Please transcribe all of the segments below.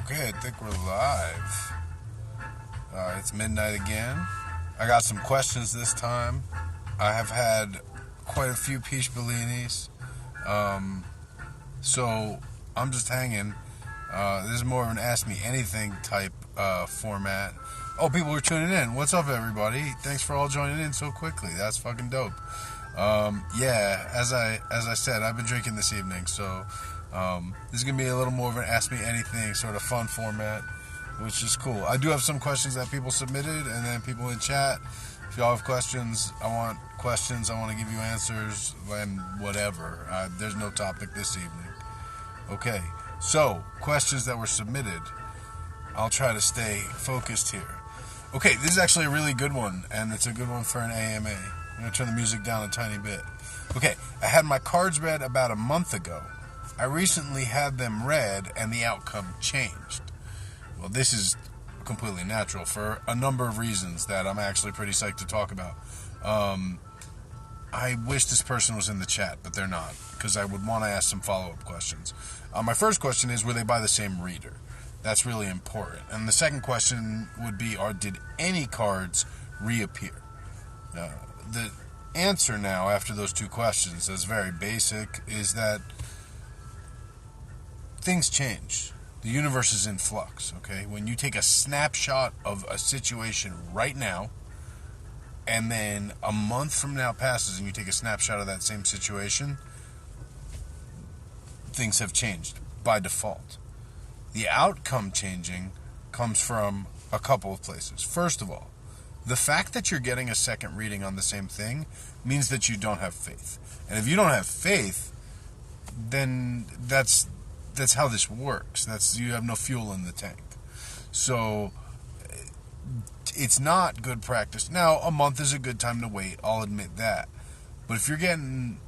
Okay, I think we're live. It's midnight again. I got some questions this time. I have had quite a few peach Bellinis. So I'm just hanging. This is more of an Ask Me Anything type format. Oh, people are tuning in. What's up, everybody? Thanks for all joining in so quickly. That's fucking dope. Yeah, as I said, I've been drinking this evening, so this is going to be a little more of an Ask Me Anything sort of fun format, which is cool. I do have some questions that people submitted, and then people in chat. If y'all have questions, I want to give you answers, and whatever. There's no topic this evening. Okay, so, questions that were submitted. I'll try to stay focused here. Okay, this is actually a really good one, and it's a good one for an AMA. I'm going to turn the music down a tiny bit. Okay, I had my cards read about a month ago. I recently had them read, and the outcome changed. Well, this is completely natural for a number of reasons that I'm actually pretty psyched to talk about. I wish this person was in the chat, but they're not, because I would want to ask some follow-up questions. My first question is, were they by the same reader? That's really important. And the second question would be, did any cards reappear? The answer now, after those two questions, that's very basic, is that things change. The universe is in flux, okay? When you take a snapshot of a situation right now, and then a month from now passes and you take a snapshot of that same situation, things have changed by default. The outcome changing comes from a couple of places. First of all, the fact that you're getting a second reading on the same thing means that you don't have faith. And if you don't have faith, then that's how this works. You have no fuel in the tank. So it's not good practice. Now, a month is a good time to wait. I'll admit that. But if you're getting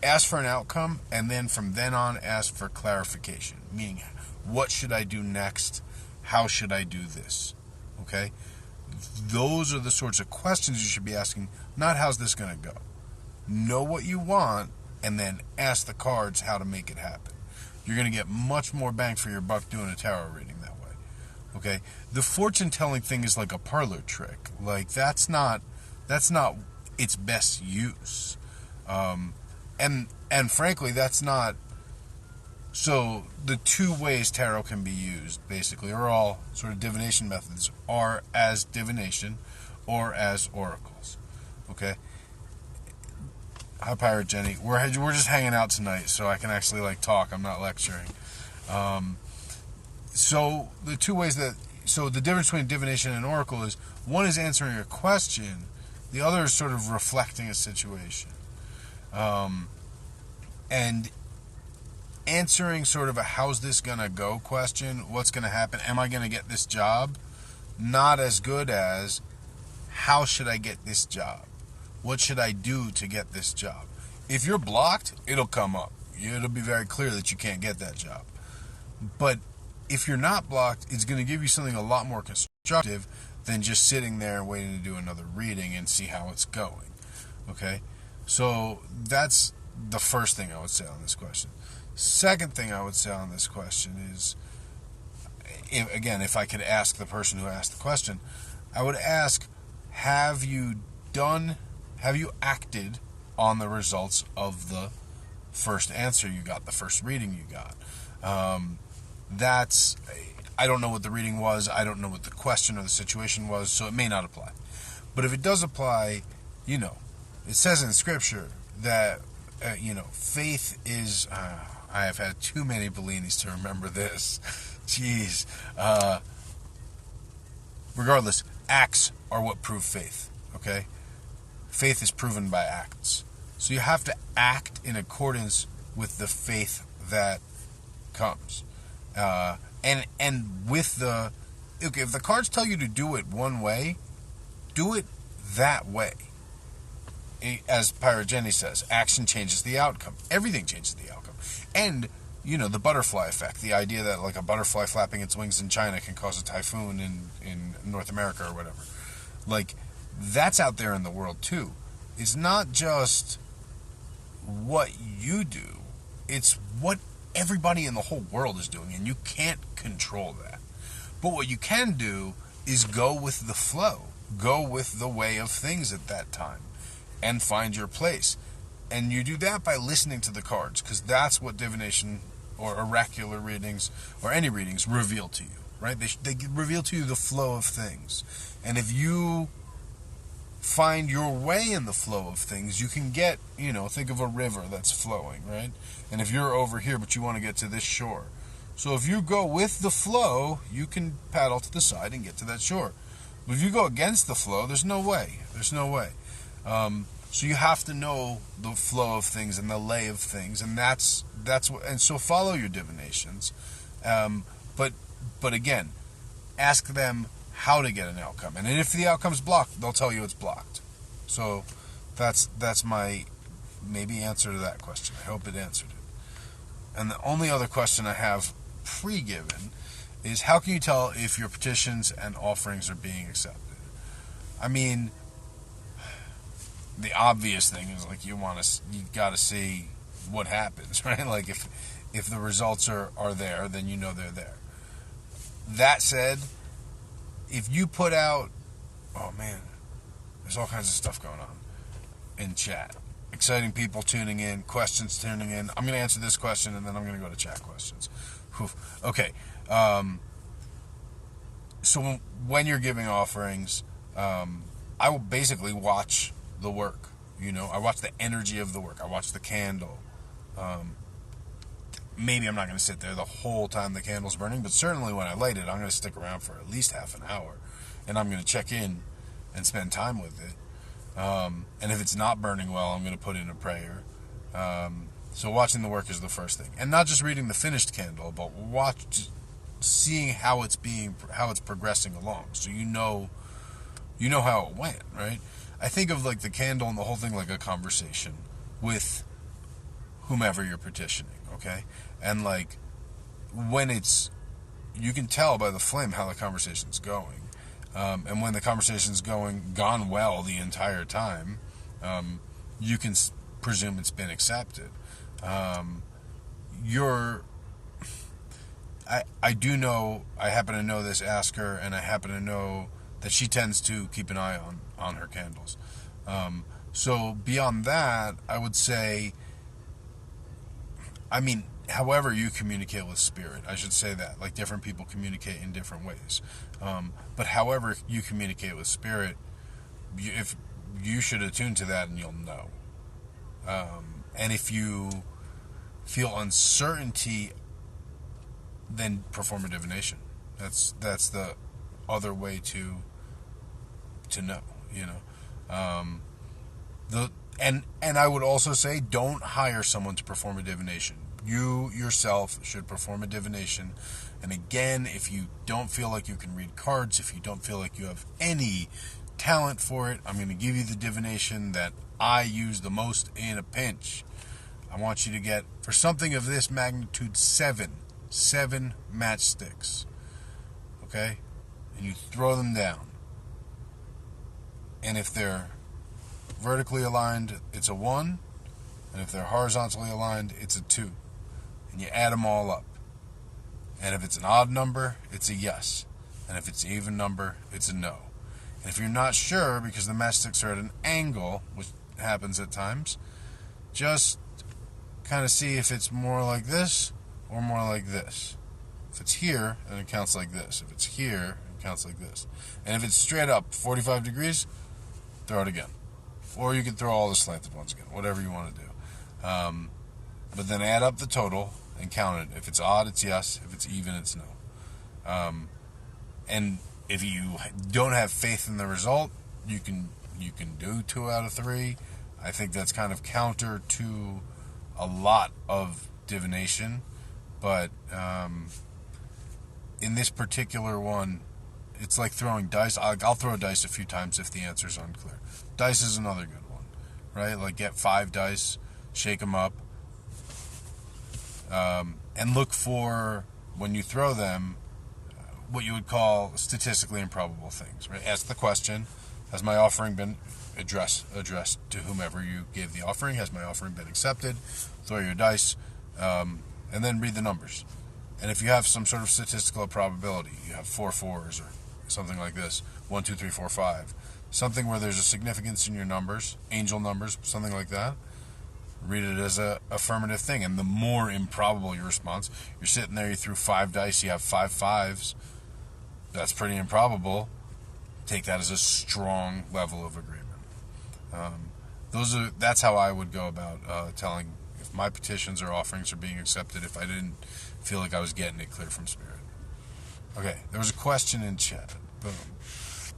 asked for an outcome and then from then on asked for clarification, meaning what should I do next? How should I do this? Okay? Those are the sorts of questions you should be asking, not how's this going to go. Know what you want and then ask the cards how to make it happen. You're going to get much more bang for your buck doing a tarot reading that way. Okay? The fortune-telling thing is like a parlor trick. Like, that's not its best use. And frankly, that's not... So, the two ways tarot can be used, basically, are all sort of divination methods, are as divination or as oracles. Okay? Hi, Pirate Jenny. We're just hanging out tonight, so I can actually, talk. I'm not lecturing. So, the two ways that... So, the difference between divination and oracle is, one is answering a question, the other is sort of reflecting a situation. And answering sort of a how's this gonna go question, what's gonna happen, am I gonna get this job, not as good as how should I get this job, what should I do to get this job. If you're blocked, it'll come up. It'll be very clear that you can't get that job. But if you're not blocked, it's going to give you something a lot more constructive than just sitting there and waiting to do another reading and see how it's going. Okay? So that's the first thing I would say on this question. Second thing I would say on this question is, if I could ask the person who asked the question, I would ask, have you acted on the results of the first answer you got, the first reading you got? I don't know what the reading was, I don't know what the question or the situation was, so it may not apply. But if it does apply, it says in Scripture that, faith is... I have had too many Bellinis to remember this. Jeez. Regardless, acts are what prove faith, okay? Faith is proven by acts. So you have to act in accordance with the faith that comes. And with the... Okay, if the cards tell you to do it one way, do it that way. As Pirate Jenny says, action changes the outcome. Everything changes the outcome. And, the butterfly effect, the idea that a butterfly flapping its wings in China can cause a typhoon in North America or whatever. That's out there in the world too. It's not just what you do, it's what everybody in the whole world is doing, and you can't control that. But what you can do is go with the flow, go with the way of things at that time, and find your place. And you do that by listening to the cards, because that's what divination or oracular readings or any readings reveal to you, right? They reveal to you the flow of things. And if you find your way in the flow of things, you can get, think of a river that's flowing, right? And if you're over here, but you want to get to this shore. So if you go with the flow, you can paddle to the side and get to that shore. But if you go against the flow, there's no way. There's no way. So you have to know the flow of things and the lay of things, and that's what. And so follow your divinations, but again, ask them how to get an outcome, and if the outcome's blocked, they'll tell you it's blocked. So that's my maybe answer to that question. I hope it answered it. And the only other question I have pre-given is, how can you tell if your petitions and offerings are being accepted? I mean, the obvious thing is, like, you got to see what happens, right? Like, if the results are there, then you know they're there. That said, if you put out, oh man, there's all kinds of stuff going on in chat. Exciting people tuning in, questions tuning in. I'm going to answer this question, and then I'm going to go to chat questions. Whew. Okay. So when you're giving offerings, I will basically watch the work. I watch the energy of the work. I watch the candle. Maybe I'm not going to sit there the whole time the candle's burning, but certainly when I light it, I'm going to stick around for at least half an hour, and I'm going to check in and spend time with it. And if it's not burning well, I'm going to put in a prayer. So watching the work is the first thing, and not just reading the finished candle, but seeing how it's progressing along, so you know how it went, right? I think of, like, the candle and the whole thing like a conversation with whomever you're petitioning, okay? And, like, you can tell by the flame how the conversation's going. And when the conversation's gone well the entire time, you can presume it's been accepted. I happen to know this asker, and I happen to know that she tends to keep an eye on her candles. So beyond that, I would say, however you communicate with spirit, I should say that. Like, different people communicate in different ways. But however you communicate with spirit, if you should attune to that, and you'll know. And if you feel uncertainty, then perform a divination. That's the other way to know, and I would also say, don't hire someone to perform a divination. You yourself should perform a divination. And again, if you don't feel like you can read cards, if you don't feel like you have any talent for it, I'm going to give you the divination that I use the most in a pinch. I want you to get, for something of this magnitude, 7 matchsticks. Okay? And you throw them down. And if they're vertically aligned, it's a 1. And if they're horizontally aligned, it's a 2. And you add them all up. And if it's an odd number, it's a yes. And if it's an even number, it's a no. And if you're not sure, because the matchsticks are at an angle, which happens at times, just kind of see if it's more like this or more like this. If it's here, then it counts like this. If it's here, it counts like this. And if it's straight up 45 degrees, throw it again. Or you can throw all the slanted ones again, whatever you want to do. But then add up the total and count it. If it's odd, it's yes. If it's even, it's no. And if you don't have faith in the result, you can do 2 out of 3. I think that's kind of counter to a lot of divination. But in this particular one, it's like throwing dice. I'll throw dice a few times if the answer's unclear. Dice is another good one, right? Like, get 5 dice, shake them up, and look for, when you throw them, what you would call statistically improbable things, right? Ask the question, has my offering been addressed to whomever you gave the offering? Has my offering been accepted? Throw your dice. and then read the numbers. And if you have some sort of statistical probability, you have 4 4s or something like this, 1, 2, 3, 4, 5, something where there's a significance in your numbers, angel numbers, something like that, read it as a affirmative thing. And the more improbable your response, you're sitting there, you threw 5 dice, you have 5 5s, that's pretty improbable. Take that as a strong level of agreement. That's how I would go about telling if my petitions or offerings are being accepted if I didn't feel like I was getting it clear from Spirit. Okay, there was a question in chat. Boom.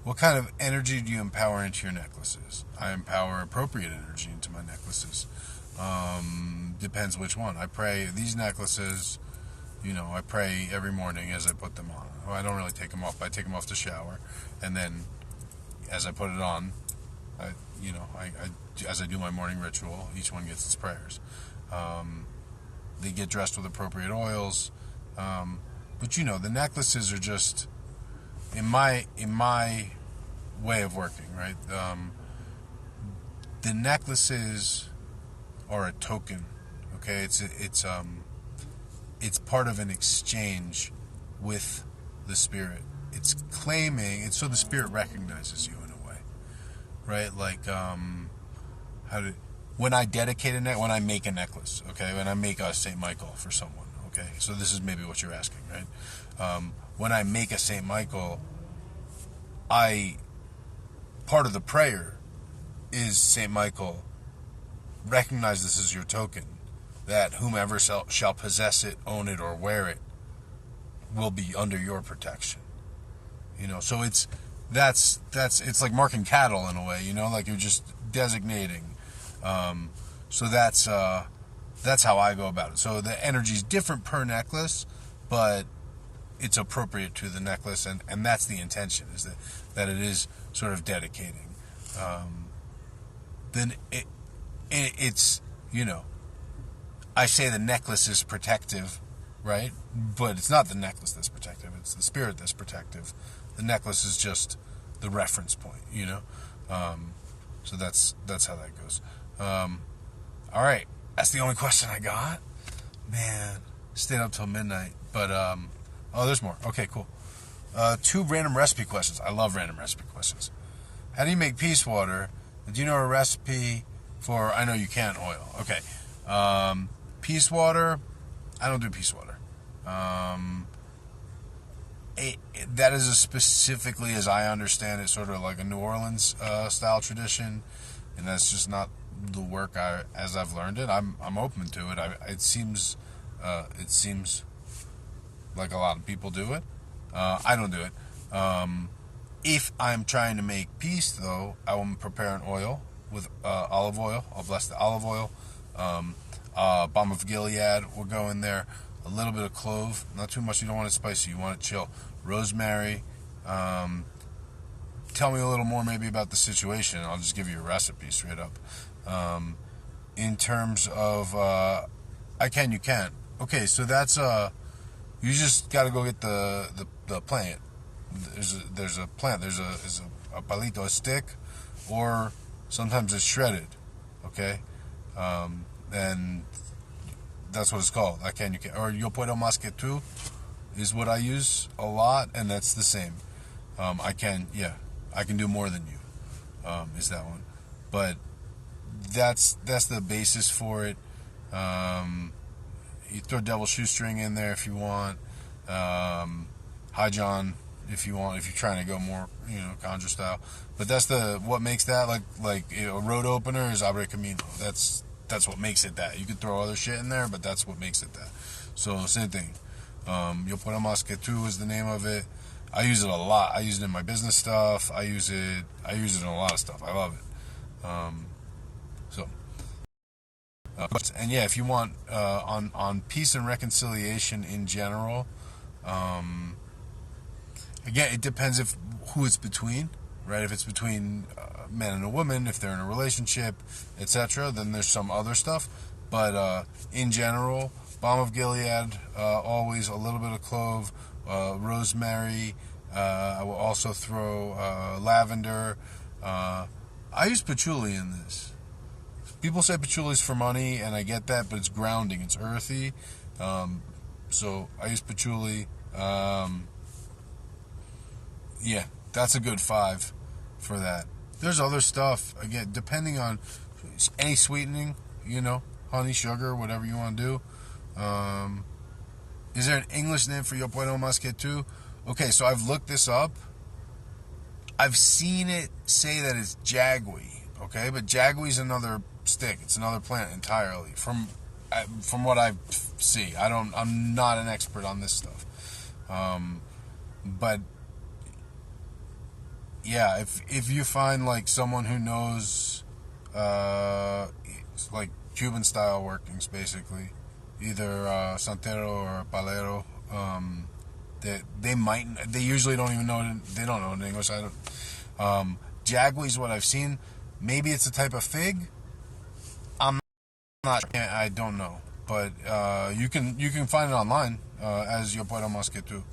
What kind of energy do you empower into your necklaces? I empower appropriate energy into my necklaces. Depends which one. I pray these necklaces, I pray every morning as I put them on. Well, I don't really take them off. I take them off to shower, and then as I put it on, as I do my morning ritual, each one gets its prayers. They get dressed with appropriate oils, but the necklaces are just in my way of working, right? The necklaces are a token. Okay, it's part of an exchange with the Spirit. It's claiming, so the Spirit recognizes you in a way, right? Like when I dedicate when I make a necklace, okay, when I make a Saint Michael for someone, okay, so this is maybe what you're asking, right? When I make a Saint Michael, part of the prayer is, Saint Michael, recognize this as your token, that whomever shall possess it, own it, or wear it will be under your protection. So it's like marking cattle in a way, like you're just designating. So that's how I go about it. So the energy is different per necklace, but it's appropriate to the necklace, and that's the intention, is that it is sort of dedicating. Then it's I say the necklace is protective, right? But it's not the necklace that's protective. It's the Spirit that's protective. The necklace is just the reference point, So that's how that goes. All right, that's the only question I got. Man, stayed up till midnight. But there's more. Okay, cool. 2 random recipe questions. I love random recipe questions. How do you make peace water? Do you know a recipe for? I know you can't oil. Okay. Peace water. I don't do peace water. That is specifically, as I understand it, sort of like a New Orleans style tradition, and that's just not the work as I've learned it. I'm open to it. It seems like a lot of people do it. I don't do it. If I'm trying to make peace, though, I will prepare an oil with olive oil. I'll bless the olive oil. Balm of Gilead will go in there. A little bit of clove, not too much. You don't want it spicy. You want it chill. Rosemary. Tell me a little more maybe about the situation. I'll just give you a recipe straight up. In terms of, you can. Okay, so that's you just got to go get the plant. There's a plant. There's a palito, a stick, or sometimes it's shredded. Okay, and that's what it's called. You can, or yo puedo más que tú is what I use a lot, and that's the same. I can do more than you. Is that one? But that's the basis for it. You throw devil shoestring in there if you want. High John if you want, if you're trying to go more, conjure style. But that's what makes that like a road opener is Abre Camino. That's what makes it that. You could throw other shit in there, but that's what makes it that. So same thing. Yo puedo más que tú is the name of it. I use it a lot. I use it in my business stuff. I use it in a lot of stuff. I love it. And yeah, if you want on peace and reconciliation in general, again, it depends who it's between, right? If it's between a man and a woman, if they're in a relationship, etc., then there's some other stuff. But in general, Balm of Gilead, always a little bit of clove, rosemary. I will also throw lavender. I use patchouli in this. People say patchouli is for money, and I get that, but it's grounding. It's earthy. So I use patchouli. Yeah, that's a good 5 for that. There's other stuff, again, depending on any sweetening, honey, sugar, whatever you want to do. Is there an English name for Yo Puedo Más Que Tú? Okay, so I've looked this up. I've seen it say that it's jagweed, okay? But jagweed's another stick. It's another plant entirely. From what I see, I'm not an expert on this stuff. But yeah, if you find like someone who knows, like Cuban style workings, basically, either Santero or Palero, they usually don't even know, they don't know in English. Jagweed's what I've seen. Maybe it's a type of fig. I'm not. I don't know, but you can find it online as Yo Puedo Más Que Tú.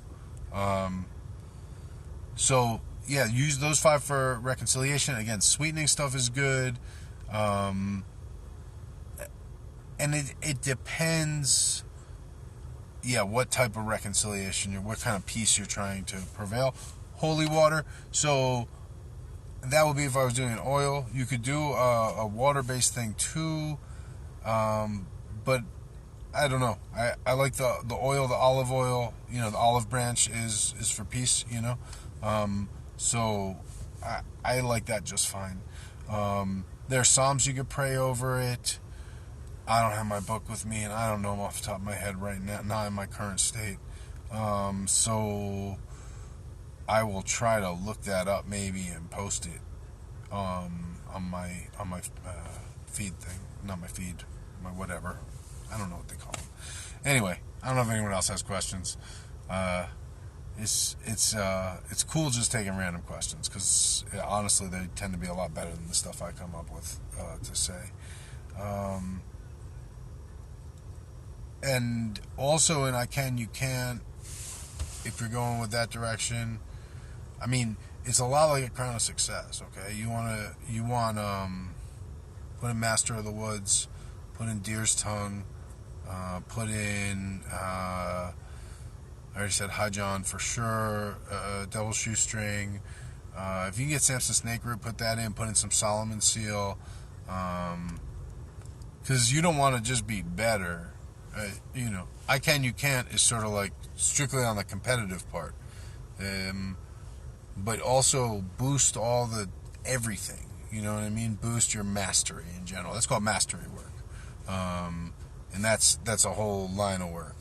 So yeah, use those 5 for reconciliation. Again, sweetening stuff is good, and it depends. Yeah, what type of reconciliation, what kind of peace you're trying to prevail. Holy water. So that would be if I was doing an oil. You could do a water-based thing too, but I don't know. I like the oil, the olive oil. The olive branch is for peace. So I like that just fine. There are psalms you could pray over it. I don't have my book with me, and I don't know them off the top of my head right now, not in my current state. So I will try to look that up maybe and post it on my feed thing, not my feed, my whatever. I don't know what they call them. Anyway, I don't know if anyone else has questions. It's cool just taking random questions because honestly they tend to be a lot better than the stuff I come up with to say. And also in I Can You Can't, if you're going with that direction, I mean, it's a lot like a Crown of Success, okay? You want put in Master of the Woods, put in Deer's Tongue, put in I already said High John for sure, Devil's Shoestring. If you can get Samson Snake Root, put that in, put in some Solomon Seal, because you don't want to just be better. I Can You Can't is sort of like strictly on the competitive part, but also boost all the everything. You know what I mean? Boost your mastery in general. That's called mastery work, and that's a whole line of work.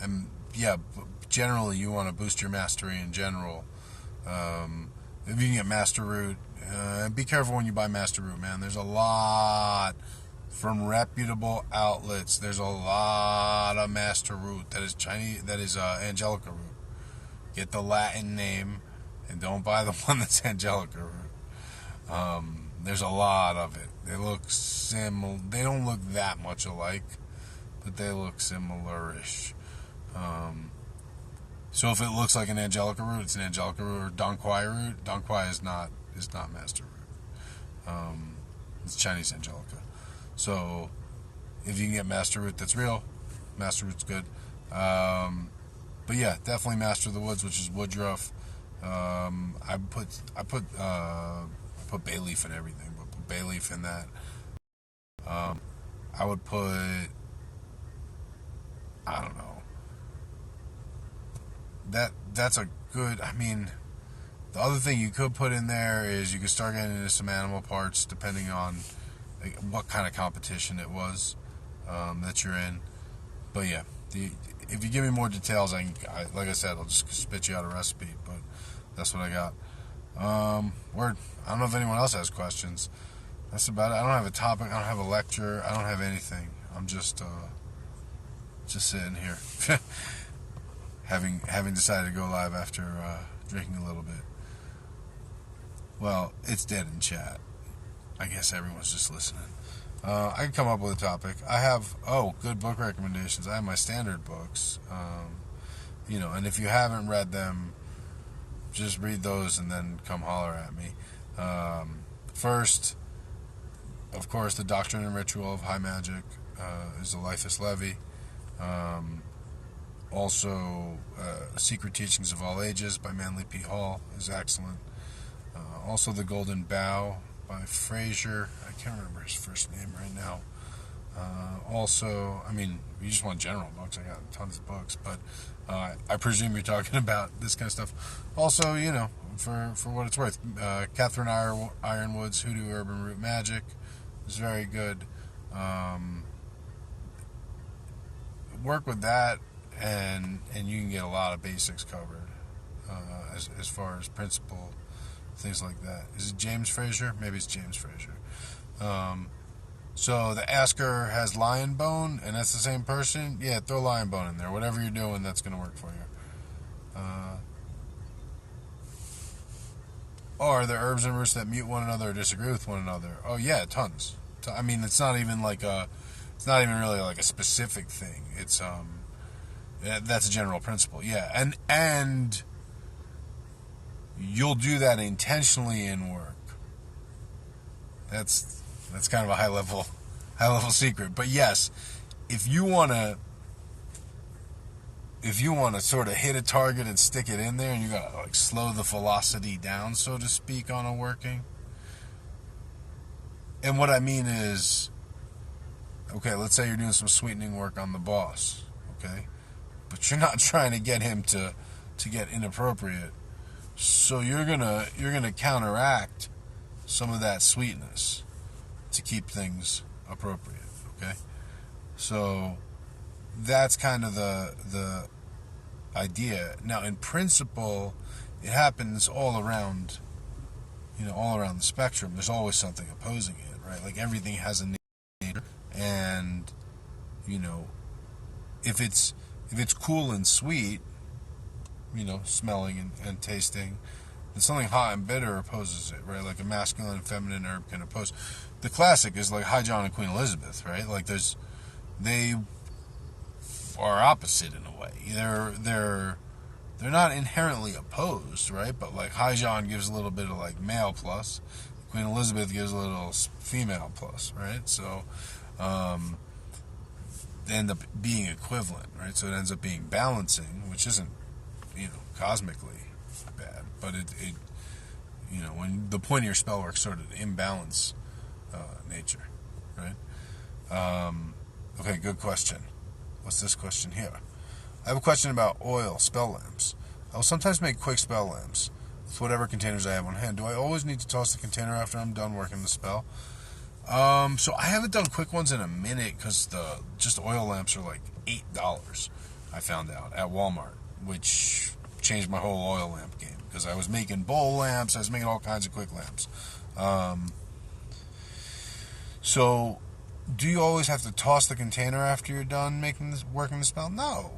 And yeah, generally you want to boost your mastery in general. If you can get Master Root, be careful when you buy Master Root, man. There's a lot. From reputable outlets, there's a lot of Master Root that is Chinese, that is Angelica root. Get the Latin name, and don't buy the one that's Angelica root. There's a lot of it. They look similar. They don't look that much alike, but they look similar-ish. So if it looks like an Angelica root, it's an Angelica root or Dong Quai root. Dong Quai is not Master root. It's Chinese Angelica. So if you can get Master Root that's real, Master Root's good. But yeah, definitely Master of the Woods, which is woodruff. I put bay leaf in everything, but put bay leaf in that. I would put, I don't know. That's a good, I mean, the other thing you could put in there is you could start getting into some animal parts depending on what kind of competition it was that you're in. But yeah, if you give me more details, like I said, I'll just spit you out a recipe. But that's what I got. Word. I don't know if anyone else has questions. That's about it. I don't have a topic. I don't have a lecture. I don't have anything. I'm just sitting here, having decided to go live after drinking a little bit. Well, it's dead in chat. I guess everyone's just listening. I can come up with a topic. I have, good book recommendations. I have my standard books. And if you haven't read them, just read those and then come holler at me. First, of course, The Doctrine and Ritual of High Magic is Eliphas Levi. Also, Secret Teachings of All Ages by Manly P. Hall is excellent. Also, The Golden Bough by Fraser. I can't remember his first name right now. Also, I mean, you just want general books. I got tons of books, but I presume you're talking about this kind of stuff. Also, you know, for what it's worth, Catherine Ironwood's Hoodoo Urban Root Magic is very good. Work with that, and you can get a lot of basics covered as far as principle, things like that. Is it James Fraser? Maybe it's James Fraser. So the asker has lion bone, and that's the same person. Yeah, throw lion bone in there. Whatever you're doing, that's going to work for you. Or the herbs and roots that mute one another or disagree with one another. Oh yeah, tons. I mean, it's not even really like a specific thing. It's that's a general principle. Yeah, and you'll do that intentionally in work. That's kind of a high level secret. But yes, if you want to sort of hit a target and stick it in there, and you got to like slow the velocity down, so to speak, on a working. And what I mean is, okay, let's say you're doing some sweetening work on the boss, okay? But you're not trying to get him to get inappropriate. So you're gonna counteract some of that sweetness to keep things appropriate, okay? So that's kind of the idea. Now, in principle, it happens all around the spectrum. There's always something opposing it, right? Like everything has a nature, and if it's cool and sweet, smelling and tasting, then something hot and bitter opposes it, right? Like a masculine and feminine herb can oppose. The classic is like High John and Queen Elizabeth, right? Like they are opposite in a way. They're not inherently opposed, right? But like High John gives a little bit of like male plus, Queen Elizabeth gives a little female plus, right? So they end up being equivalent, right? So it ends up being balancing, which isn't cosmically bad, but it when the point of your spell work sort of imbalance nature, right? Okay, good question. What's this question here? I have a question about oil spell lamps. I will sometimes make quick spell lamps with whatever containers I have on hand. Do I always need to toss the container after I'm done working the spell? So I haven't done quick ones in a minute because the just oil lamps are like $8. I found out at Walmart, which changed my whole oil lamp game because I was making bowl lamps, I was making all kinds of quick lamps. So, do you always have to toss the container after you're done working the spell? No.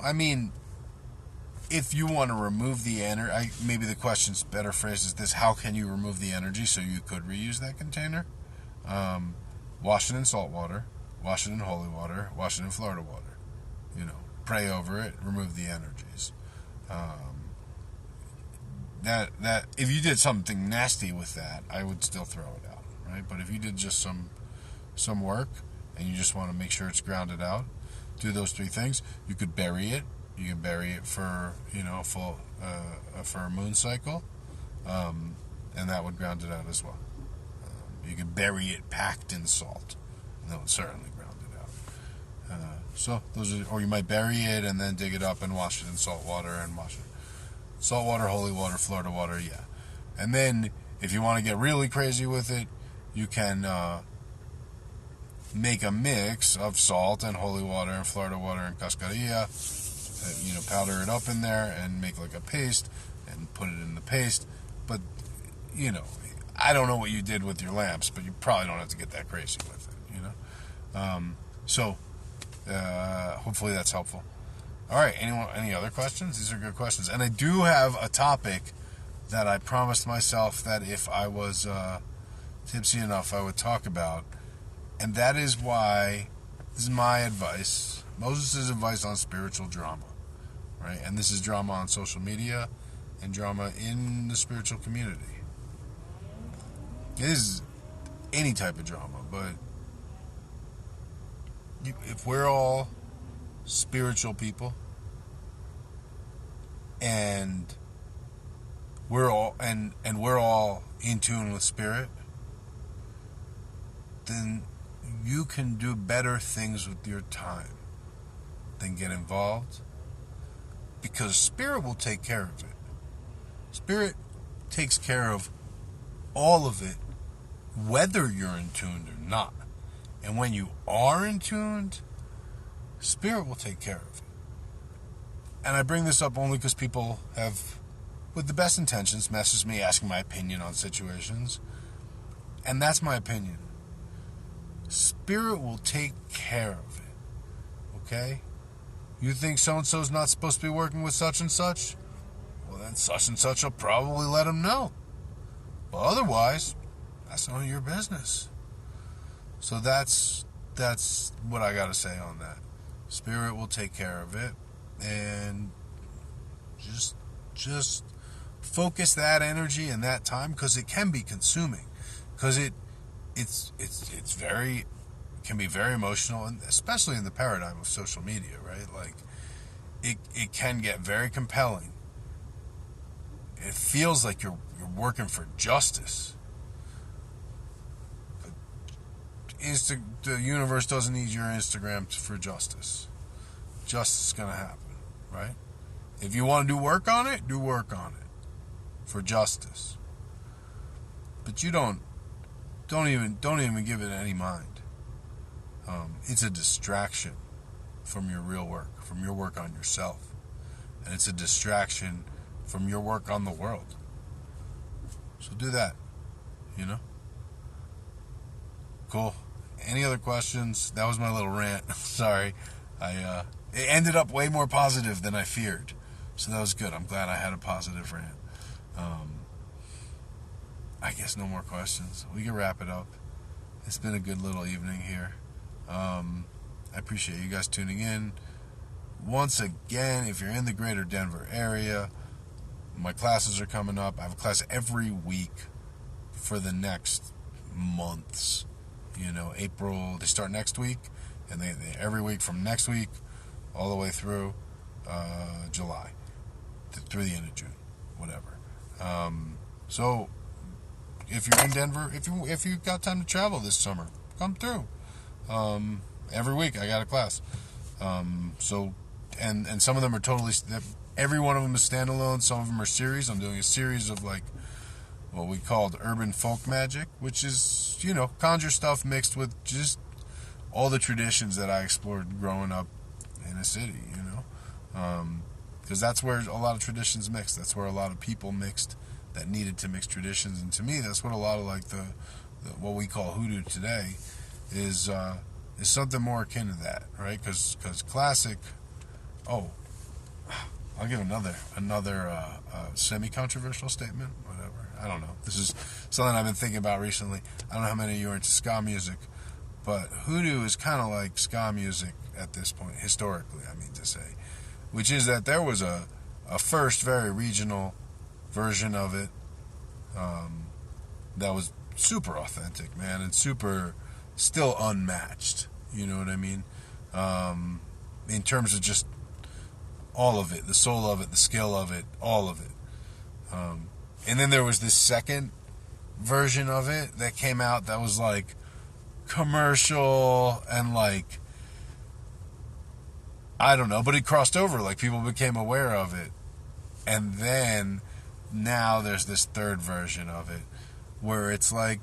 I mean, if you want to remove the energy, maybe the question's better phrased as this: how can you remove the energy so you could reuse that container? Wash it in salt water, wash it in holy water, wash it in Florida water. Pray over it, remove the energies. That if you did something nasty with that, I would still throw it out, right? But if you did just some work and you just want to make sure it's grounded out, do those three things. You could bury it. You can bury it for for a moon cycle, and that would ground it out as well. You can bury it packed in salt, and that would certainly ground it out. So those are, or you might bury it and then dig it up and wash it in salt water and wash it. Salt water, holy water, Florida water, yeah. And then if you want to get really crazy with it, you can make a mix of salt and holy water and Florida water and cascarilla. Powder it up in there and make like a paste and put it in the paste. But I don't know what you did with your lamps, but you probably don't have to get that crazy with it. So hopefully that's helpful. All right, any other questions? These are good questions. And I do have a topic that I promised myself that if I was tipsy enough I would talk about. And that is why, this is my advice, Moses' advice on spiritual drama. Right? And this is drama on social media and drama in the spiritual community. It is any type of drama, but if we're all spiritual people, and we're all in tune with spirit, then you can do better things with your time than get involved, because spirit will take care of it. Spirit takes care of all of it, whether you're in tune or not. And when you are in tune, spirit will take care of it. And I bring this up only because people have, with the best intentions, messaged me asking my opinion on situations. And that's my opinion. Spirit will take care of it. Okay? You think so-and-so's not supposed to be working with such and such? Well, then such and such will probably let him know. But otherwise, that's none of your business. So that's what I got to say on that. Spirit will take care of it. And just focus that energy and that time, because it can be consuming. Because it's can be very emotional, and especially in the paradigm of social media, right? Like, it can get very compelling. It feels like you're working for justice. But the universe doesn't need your Instagram for justice. Justice is going to happen, right? If you want to do work on it for justice. But you don't even give it any mind. It's a distraction from your real work, from your work on yourself. And it's a distraction from your work on the world. So do that, Cool. Any other questions? That was my little rant. Sorry. It ended up way more positive than I feared. So that was good. I'm glad I had a positive rant. I guess no more questions. We can wrap it up. It's been a good little evening here. I appreciate you guys tuning in. Once again, if you're in the greater Denver area, my classes are coming up. I have a class every week for the next months. April, they start next week, and they every week from next week all the way through July, through the end of June, whatever. So if you're in Denver, if you've got time to travel this summer, come through. Every week I got a class. So some of them are totally, every one of them is standalone. Some of them are series. I'm doing a series of like what we called urban folk magic, which is, conjure stuff mixed with just all the traditions that I explored growing up in a city, because that's where a lot of traditions mixed. That's where a lot of people mixed that needed to mix traditions. And to me, that's what a lot of like the what we call hoodoo today is something more akin to that, right? Because classic. Oh, I'll give another semi-controversial statement. Whatever. I don't know. This is something I've been thinking about recently. I don't know how many of you are into ska music, but hoodoo is kind of like ska music at this point, historically, I mean to say, which is that there was a first very regional version of it that was super authentic, man, and super still unmatched. You know what I mean? In terms of just all of it, the soul of it, the skill of it, all of it. And then there was this second version of it that came out that was like commercial and like, I don't know, but it crossed over, like people became aware of it. And then now there's this third version of it where it's like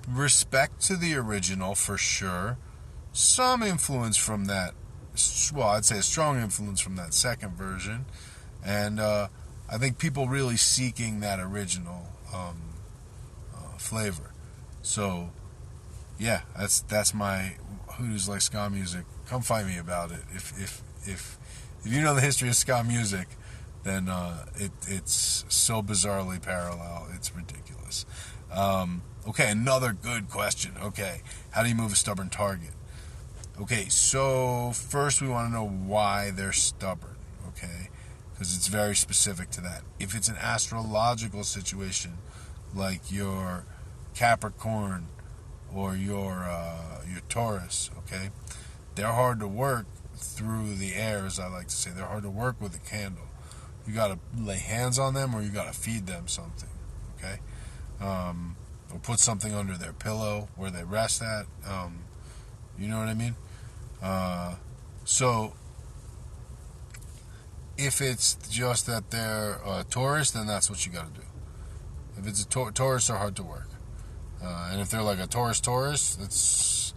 respect to the original for sure, some influence from that, well, I'd say a strong influence from that second version, and I think people really seeking that original flavor. So yeah, that's my Hoodoo's Like Ska Music. Come fight me about it. If you know the history of ska music, then it's so bizarrely parallel, it's ridiculous. Okay, another good question. Okay, how do you move a stubborn target? Okay, so first we want to know why they're stubborn, okay? Because it's very specific to that. If it's an astrological situation, like your Capricorn or your Taurus, okay? They're hard to work through the air, as I like to say. They're hard to work with a candle. You got to lay hands on them, or you got to feed them something, okay? Or put something under their pillow where they rest at. You know what I mean? So if it's just that they're a Taurus, then that's what you got to do. If it's a Taurus, they're hard to work. And if they're like a Taurus,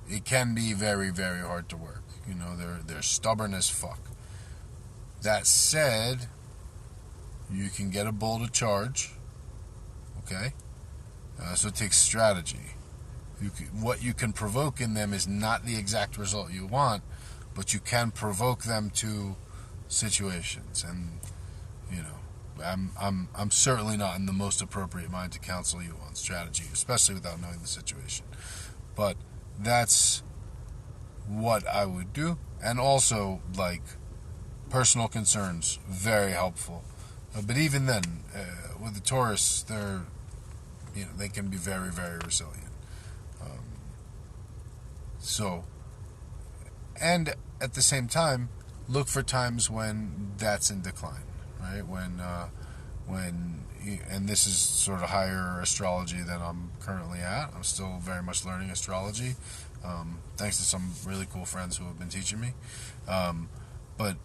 it can be very, very hard to work. You know, they're stubborn as fuck. That said, you can get a bull to charge. Okay? So it takes strategy. What you can provoke in them is not the exact result you want, but you can provoke them to situations. And, you know, I'm certainly not in the most appropriate mind to counsel you on strategy, especially without knowing the situation. But that's what I would do. And also, like, personal concerns, very helpful. But even then, with the Taurus, they can be very, very resilient. And at the same time, look for times when that's in decline, right? And this is sort of higher astrology than I'm currently at. I'm still very much learning astrology, thanks to some really cool friends who have been teaching me. But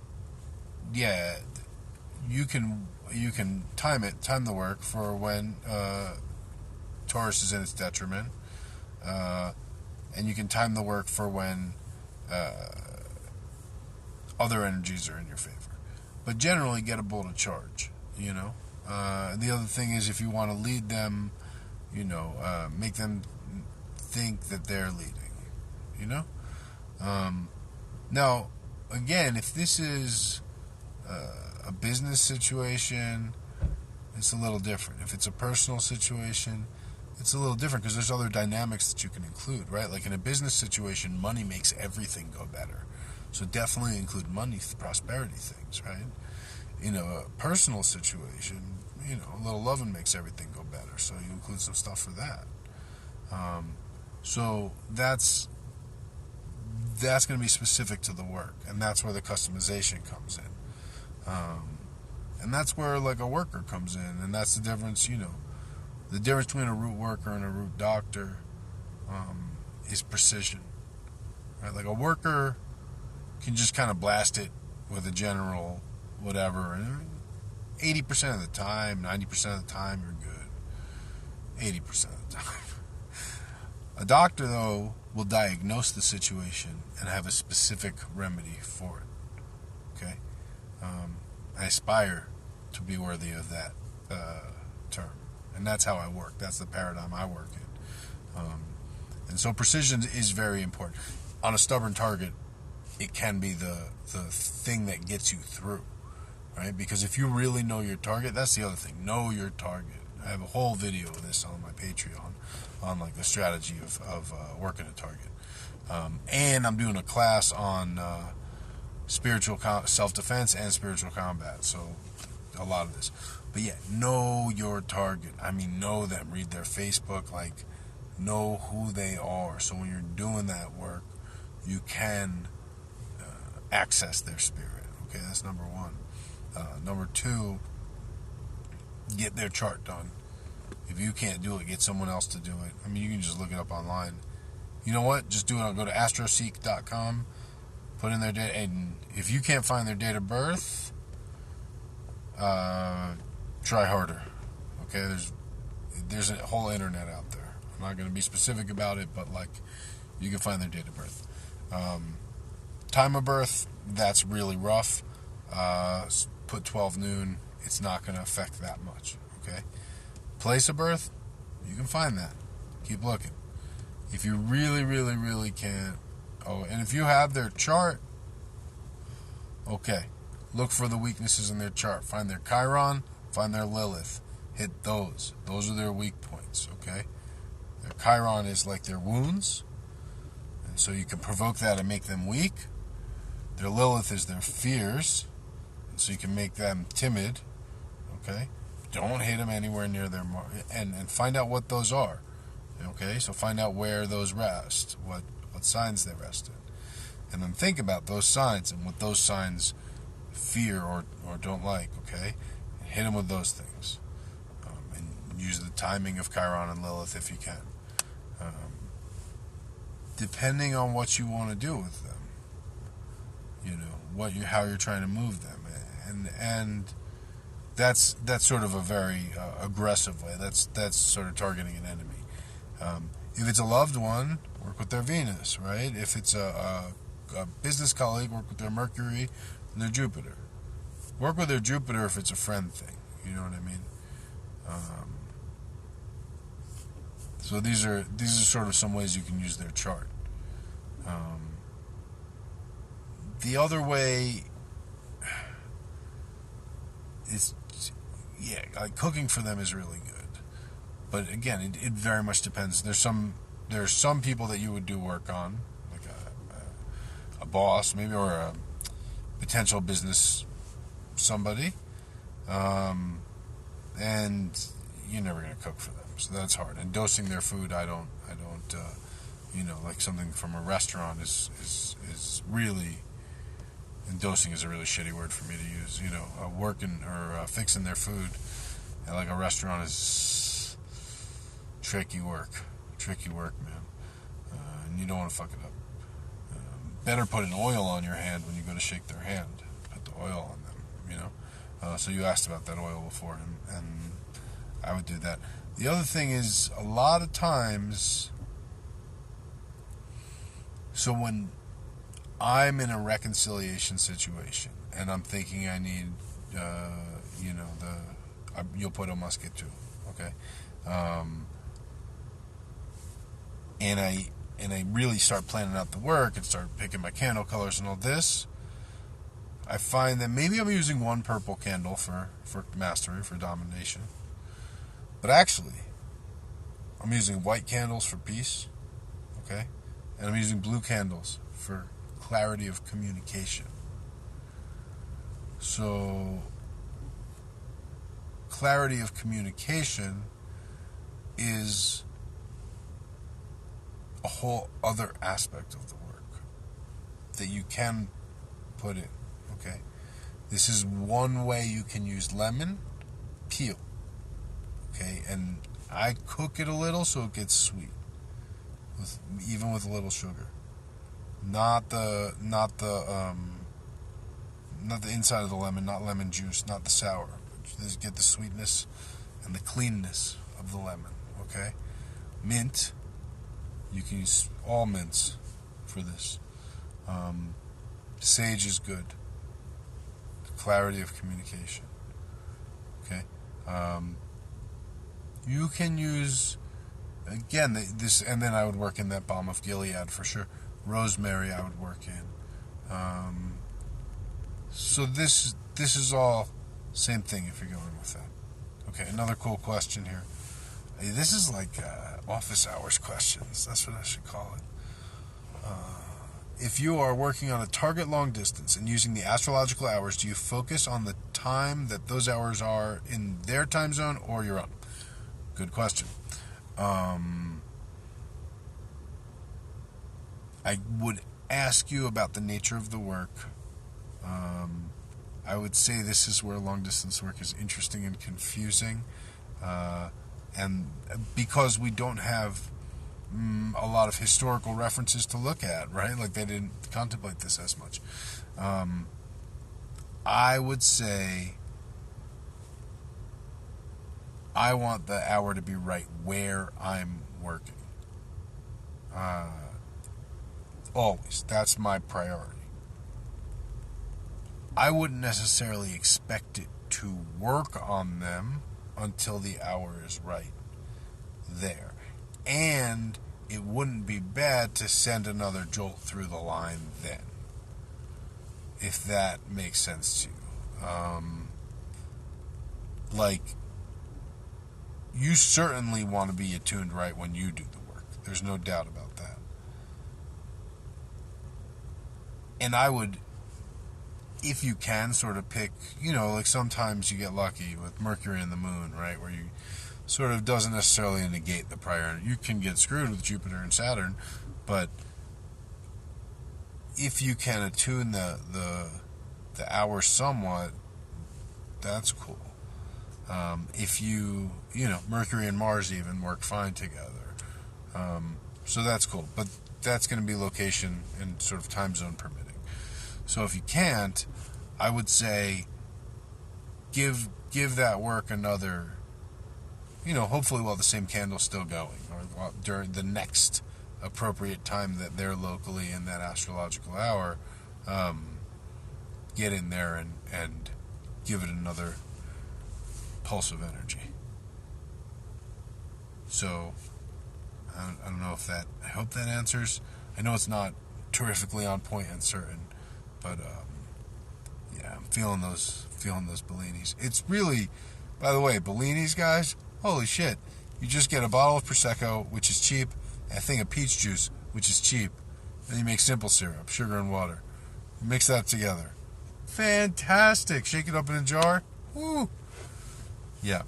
yeah, you can time the work for when Taurus is in its detriment, and you can time the work for when other energies are in your favor. But generally, get a bull to charge. You know. The other thing is, if you want to lead them, you know, make them think that they're leading. You know. Now, again, if this is a business situation, it's a little different. If it's a personal situation, it's a little different because there's other dynamics that you can include, right? Like in a business situation, money makes everything go better. So definitely include money, prosperity things, right? In a personal situation, you know, a little loving makes everything go better. So you include some stuff for that. So that's going to be specific to the work, and that's where the customization comes in. And that's where, like, a worker comes in, and that's the difference, you know. The difference between a root worker and a root doctor is precision. Right? Like, a worker can just kind of blast it with a general whatever, and 80% of the time, 90% of the time, you're good. 80% of the time. A doctor, though, will diagnose the situation and have a specific remedy for it. Okay? I aspire to be worthy of that term. And that's how I work. That's the paradigm I work in. And so precision is very important. On a stubborn target, it can be the thing that gets you through. Right? Because if you really know your target, that's the other thing. Know your target. I have a whole video of this on my Patreon on like the strategy of working a target. And I'm doing a class on spiritual self-defense and spiritual combat. So a lot of this. But yeah, know your target. I mean, know them. Read their Facebook. Like, know who they are. So when you're doing that work, you can access their spirit. Okay, that's number one. Number two, get their chart done. If you can't do it, get someone else to do it. I mean, you can just look it up online. You know what? Just do it. Go to astroseek.com, put in their date, and if you can't find their date of birth, try harder. Okay, there's a whole internet out there. I'm not going to be specific about it, but like, you can find their date of birth. Time of birth, that's really rough. Put 12 noon. It's not going to affect that much. Okay. Place of birth, you can find that. Keep looking. If you really, really, really can't, and if you have their chart, okay, look for the weaknesses in their chart. Find their Chiron, find their Lilith. Hit those. Those are their weak points, okay? Their Chiron is like their wounds, and so you can provoke that and make them weak. Their Lilith is their fears, and so you can make them timid, okay? Don't hit them anywhere near their mark, and find out what those are, okay? So find out where those rest, what signs they rest in. and then think about those signs and what those signs fear or don't like, okay? And hit them with those things. And use the timing of Chiron and Lilith if you can. Depending on what you want to do with them. How you're trying to move them. And that's sort of a very aggressive way. That's sort of targeting an enemy. If it's a loved one, work with their Venus, right? If it's a business colleague, work with their Mercury and their Jupiter. Work with their Jupiter if it's a friend thing. You know what I mean? So these are sort of some ways you can use their chart. The other way is, like cooking for them is really good. But again, it very much depends. There's some people that you would do work on, like a boss maybe, or a potential business somebody, and you're never going to cook for them. So that's hard. And dosing their food, I don't like something from a restaurant is really, and dosing is a really shitty word for me to use. Working or fixing their food at like a restaurant is tricky work, man. And you don't want to fuck it up. Better put an oil on your hand when you go to shake their hand. Put the oil on them, So you asked about that oil before, and I would do that. The other thing is, a lot of times, so when I'm in a reconciliation situation and I'm thinking I need, you'll put a musket too, okay? And I really start planning out the work and start picking my candle colors and all this, I find that maybe I'm using one purple candle for mastery, for domination. But actually, I'm using white candles for peace, okay? And I'm using blue candles for clarity of communication. So, clarity of communication is a whole other aspect of the work that you can put in, okay? This is one way you can use lemon peel, okay? And I cook it a little so it gets sweet, even with a little sugar. Not the inside of the lemon, not lemon juice, not the sour. Just get the sweetness and the cleanness of the lemon, okay? Mint, you can use all mints for this. Sage is good. The clarity of communication, okay? You can use, again, this, and then I would work in that Balm of Gilead for sure. Rosemary I would work in. So this is all same thing if you're going with that. Okay, another cool question here. This is like office hours questions. That's what I should call it. If you are working on a target long distance and using the astrological hours, do you focus on the time that those hours are in their time zone or your own? Good question. I would ask you about the nature of the work. I would say this is where long distance work is interesting and confusing, and because we don't have a lot of historical references to look at, right? Like they didn't contemplate this as much. I would say I want the hour to be right where I'm working. Always. That's my priority. I wouldn't necessarily expect it to work on them until the hour is right there. And it wouldn't be bad to send another jolt through the line then, if that makes sense to you. You certainly want to be attuned right when you do the work. There's no doubt about that. And I would, if you can, sort of pick, like sometimes you get lucky with Mercury and the Moon, right, where you sort of doesn't necessarily negate the prior. You can get screwed with Jupiter and Saturn, but if you can attune the hour somewhat, that's cool. If Mercury and Mars even work fine together. So that's cool. But that's going to be location and sort of time zone permitting. So if you can't, I would say give that work another, hopefully while the same candle's still going, or during the next appropriate time that they're locally in that astrological hour, get in there and give it another pulse of energy. So I don't know if that, I hope that answers. I know it's not terrifically on point and certain, but yeah, I'm feeling those Bellinis. It's really, by the way, Bellinis, guys, holy shit. You just get a bottle of Prosecco, which is cheap, and a thing of peach juice, which is cheap. Then you make simple syrup, sugar and water. Mix that together. Fantastic. Shake it up in a jar. Woo. Yeah.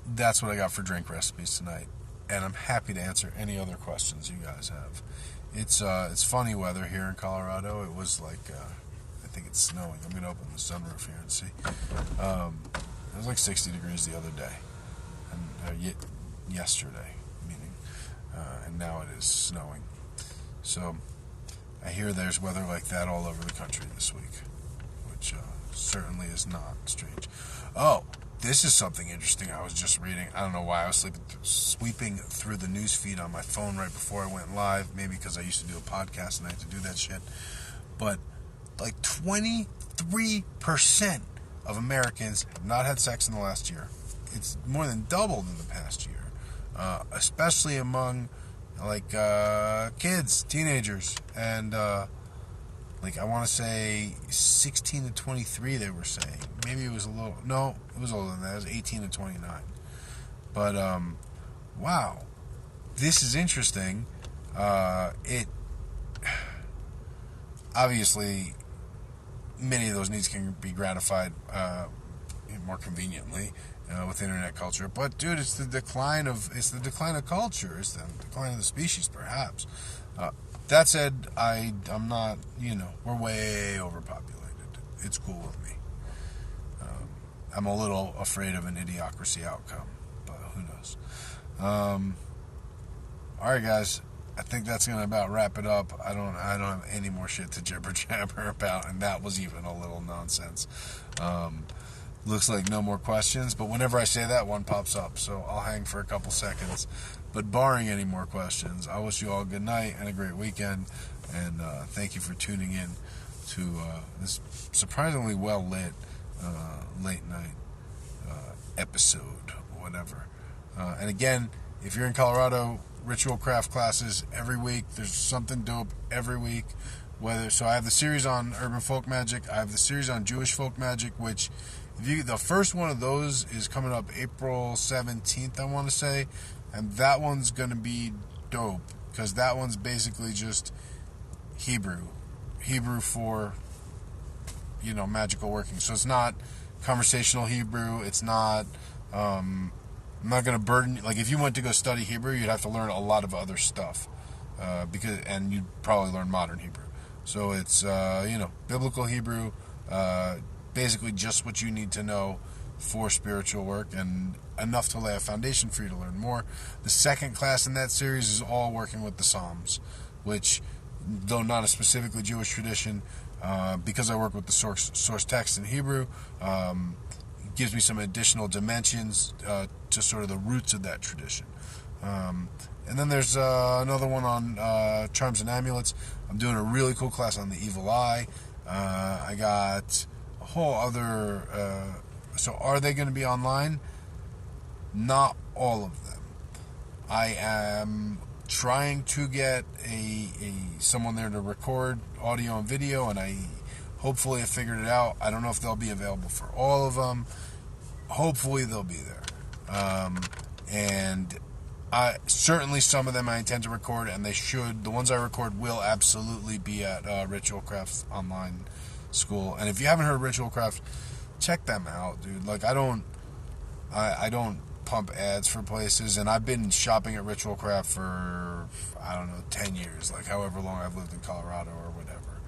That's what I got for drink recipes tonight. And I'm happy to answer any other questions you guys have. It's funny weather here in Colorado. It was like, I think it's snowing. I'm going to open the sunroof here and see. It was like 60 degrees the other day. And yesterday, meaning. And now it is snowing. So I hear there's weather like that all over the country this week, which certainly is not strange. Oh, this is something interesting I was just reading. I don't know why I was sweeping through the news feed on my phone right before I went live. Maybe because I used to do a podcast and I had to do that shit. But like 23% of Americans have not had sex in the last year. It's more than doubled in the past year, especially among kids, teenagers, and I want to say 16 to 23. They were saying maybe it was it was older than that. It was 18 to 29. But wow, this is interesting. It obviously many of those needs can be gratified more conveniently with internet culture. But dude, it's the decline of culture. It's the decline of the species, perhaps. That said, I'm not. We're way overpopulated. It's cool with me. I'm a little afraid of an idiocracy outcome, but who knows? All right, guys. I think that's gonna about wrap it up. I don't have any more shit to jibber jabber about, and that was even a little nonsense. Looks like no more questions, but whenever I say that, one pops up, so I'll hang for a couple seconds. But barring any more questions, I wish you all a good night and a great weekend, and thank you for tuning in to this surprisingly well-lit late night episode, whatever. And again, if you're in Colorado, ritual craft classes every week. There's something dope every week. So I have the series on urban folk magic. I have the series on Jewish folk magic, which the first one of those is coming up April 17th, I want to say, and that one's going to be dope because that one's basically just Hebrew for magical working. So it's not conversational Hebrew. It's not. I'm not going to burden. Like if you went to go study Hebrew, you'd have to learn a lot of other stuff and you'd probably learn modern Hebrew. So it's biblical Hebrew. Basically just what you need to know for spiritual work and enough to lay a foundation for you to learn more. The second class in that series is all working with the Psalms, which, though not a specifically Jewish tradition, because I work with the source text in Hebrew, gives me some additional dimensions to sort of the roots of that tradition. And then there's another one on charms and amulets. I'm doing a really cool class on the evil eye. I got a whole other... so are they going to be online? Not all of them. I am trying to get someone there to record audio and video, and I hopefully have figured it out. I don't know if they'll be available for all of them. Hopefully they'll be there. And certainly some of them I intend to record, and they should. The ones I record will absolutely be at Ritual Craft Online School. And if you haven't heard of Ritual Craft, check them out, dude. Like I don't pump ads for places, and I've been shopping at Ritual Craft for, I don't know, 10 years, like however long I've lived in Colorado or whatever.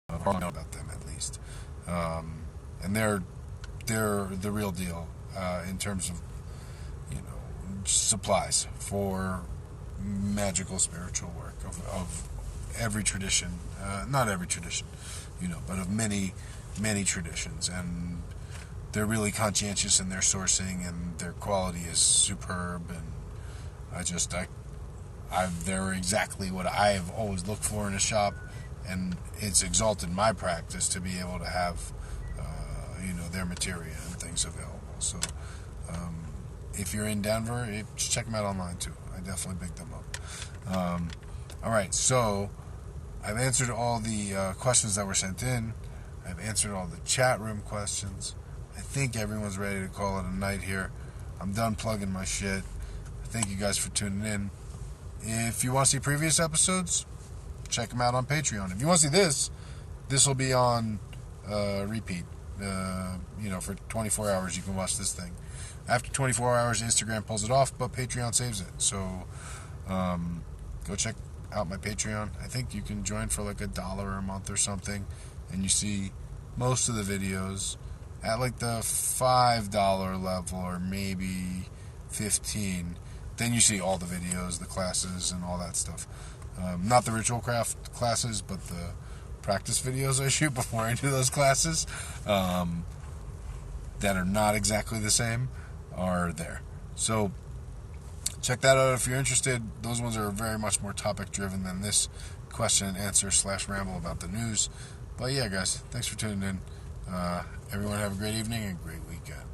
I know about them at least. And they're the real deal in terms of, supplies for magical spiritual work of every tradition, not every tradition, but of many traditions, and they're really conscientious in their sourcing, and their quality is superb, and they're exactly what I've always looked for in a shop, and it's exalted my practice to be able to have their materia and things available. So if you're in Denver, just check them out online too. I definitely pick them up. All right, so I've answered all the questions that were sent in. I've answered all the chat room questions. I think everyone's ready to call it a night here. I'm done plugging my shit. Thank you guys for tuning in. If you want to see previous episodes, check them out on Patreon. If you want to see this will be on repeat. For 24 hours you can watch this thing. After 24 hours, Instagram pulls it off, but Patreon saves it. So go check out my Patreon. I think you can join for like $1 a month or something, and you see most of the videos. At like the $5 level, or maybe $15, then you see all the videos, the classes, and all that stuff. Not the ritual craft classes, but the practice videos I shoot before I do those classes, that are not exactly the same, are there. So check that out if you're interested. Those ones are very much more topic driven than this question and answer / ramble about the news. But yeah, guys, thanks for tuning in. Everyone have a great evening and a great weekend.